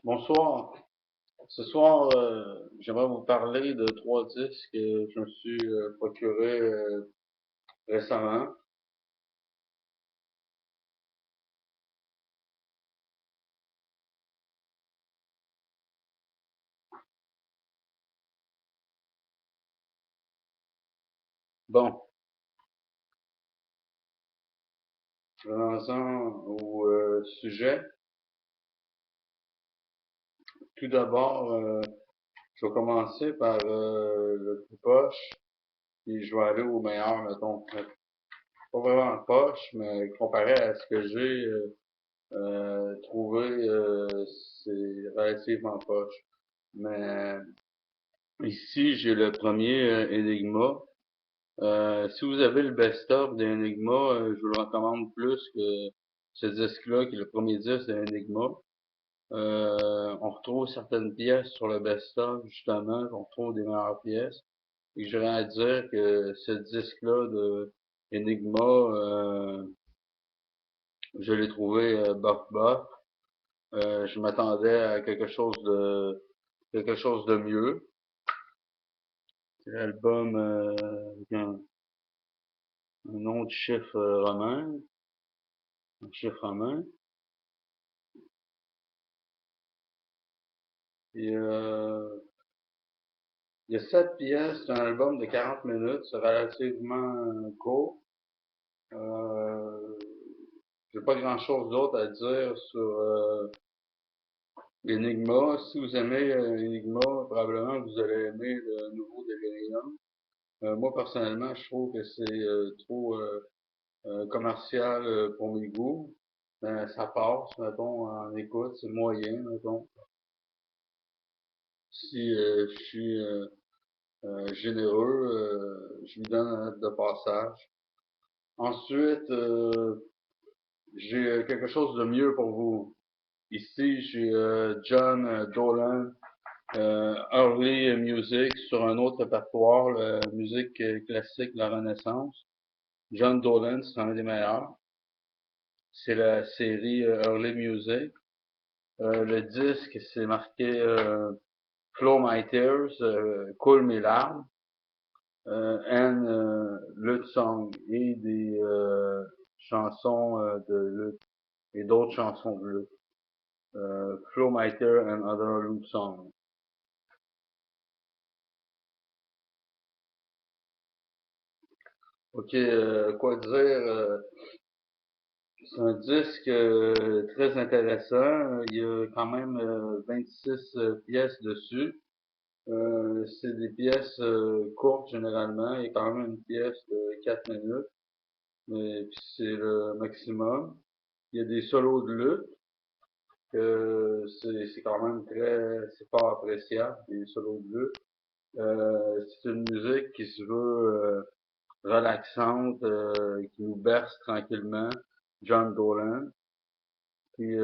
Bonsoir. Ce soir, j'aimerais vous parler de trois disques que je me suis procurés récemment. Bon, venons-en au sujet. Tout d'abord, je vais commencer par le plus poche, et je vais aller au meilleur, mettons. Pas vraiment poche, mais comparé à ce que j'ai trouvé, c'est relativement poche. Mais ici, j'ai le premier Enigma. Si vous avez le best-of d'Enigma, je vous le recommande plus que ce disque-là, qui est le premier disque d'Enigma. On retrouve certaines pièces sur le best-of, justement, on retrouve des meilleures pièces. Et j'aurais à dire que ce disque-là de Enigma, je l'ai trouvé bof bof. Je m'attendais à quelque chose de mieux. C'est l'album avec un nom de chiffre romain, un chiffre romain. Et il y a 7 pièces, c'est un album de 40 minutes, c'est relativement court. Euh, j'ai pas grand chose d'autre à dire sur Enigma. Si vous aimez Enigma, probablement vous allez aimer le nouveau Delirium. Moi personnellement, je trouve que c'est trop commercial pour mes goûts. Ben, ça passe, mettons, en écoute, c'est moyen, mettons. Si je suis généreux, je lui donne un note de passage. Ensuite, j'ai quelque chose de mieux pour vous. Ici, j'ai John Dolan, Early Music sur un autre répertoire, la musique classique de la Renaissance. John Dolan, c'est un des meilleurs. C'est la série Early Music. Le disque, c'est marqué Flow My Tears, Coule mes larmes. And Lutte Song et des chansons de lutte et d'autres chansons de lutte. Flow My Tears and Other Lutte Songs. Ok, quoi dire? C'est un disque très intéressant. Il y a quand même 26 pièces dessus. C'est des pièces courtes généralement. Il y a quand même une pièce de 4 minutes. Mais puis c'est le maximum. Il y a des solos de lutte. C'est quand même c'est pas appréciable, des solos de lutte. C'est une musique qui se veut relaxante, qui nous berce tranquillement. John Dolan. Puis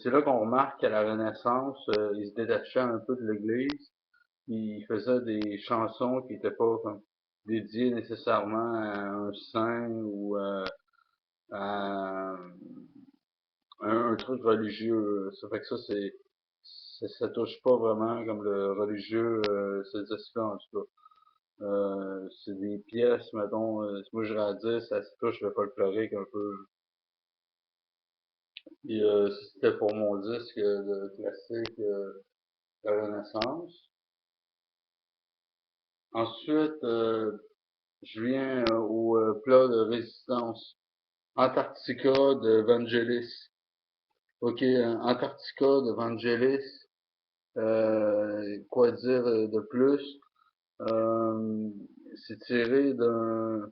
c'est là qu'on remarque qu'à la Renaissance, il se détachait un peu de l'Église. Il faisait des chansons qui n'étaient pas comme dédiées nécessairement à un saint ou à un truc religieux. Ça fait que ça, ça touche pas vraiment comme le religieux, ce disque-là, en tout cas. C'est des pièces, mettons, moi je à dire, ça se touche le folklorique un peu. Et c'était pour mon disque de classique la Renaissance. Ensuite, je viens au plat de résistance. Antarctica de Vangelis. Ok, Antarctica de Vangelis. Quoi dire de plus? Euh, c'est tiré d'un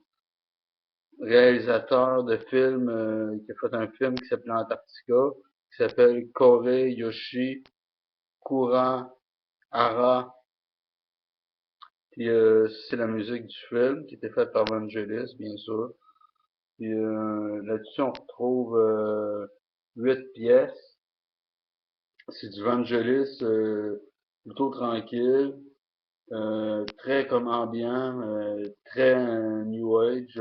réalisateur de film qui a fait un film qui s'appelle Antarctica, qui s'appelle Kore Yoshi Kurahara. Puis c'est la musique du film qui était faite par Vangelis, bien sûr. Puis là-dessus, on retrouve 8 pièces. C'est du Vangelis plutôt tranquille, très comme ambiant, très New Age.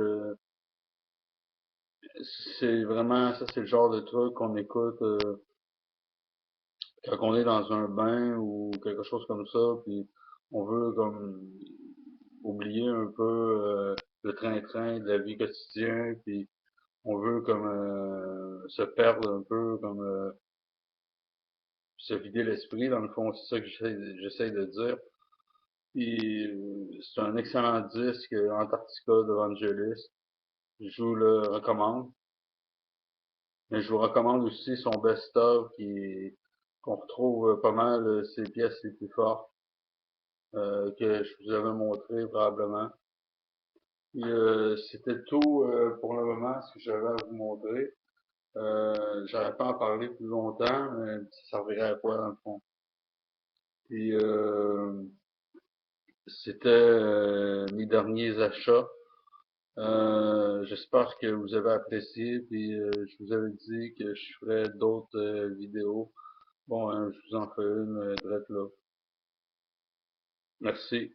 C'est vraiment, ça c'est le genre de truc qu'on écoute quand on est dans un bain ou quelque chose comme ça, puis on veut comme oublier un peu le train-train de la vie quotidienne, puis on veut comme se perdre un peu, comme se vider l'esprit, dans le fond, c'est ça que j'essaie de dire. Puis c'est un excellent disque, Antarctica de Vangelis. Je vous le recommande. Mais je vous recommande aussi son best-of qu'on retrouve pas mal ses pièces les plus fortes que je vous avais montré probablement. Et c'était tout pour le moment, ce que j'avais à vous montrer. J'aurais pas à en parler plus longtemps, mais ça servirait à quoi dans le fond. Puis c'était mes derniers achats. J'espère que vous avez apprécié, puis je vous avais dit que je ferais d'autres vidéos. Bon, je vous en fais une drette là. Merci.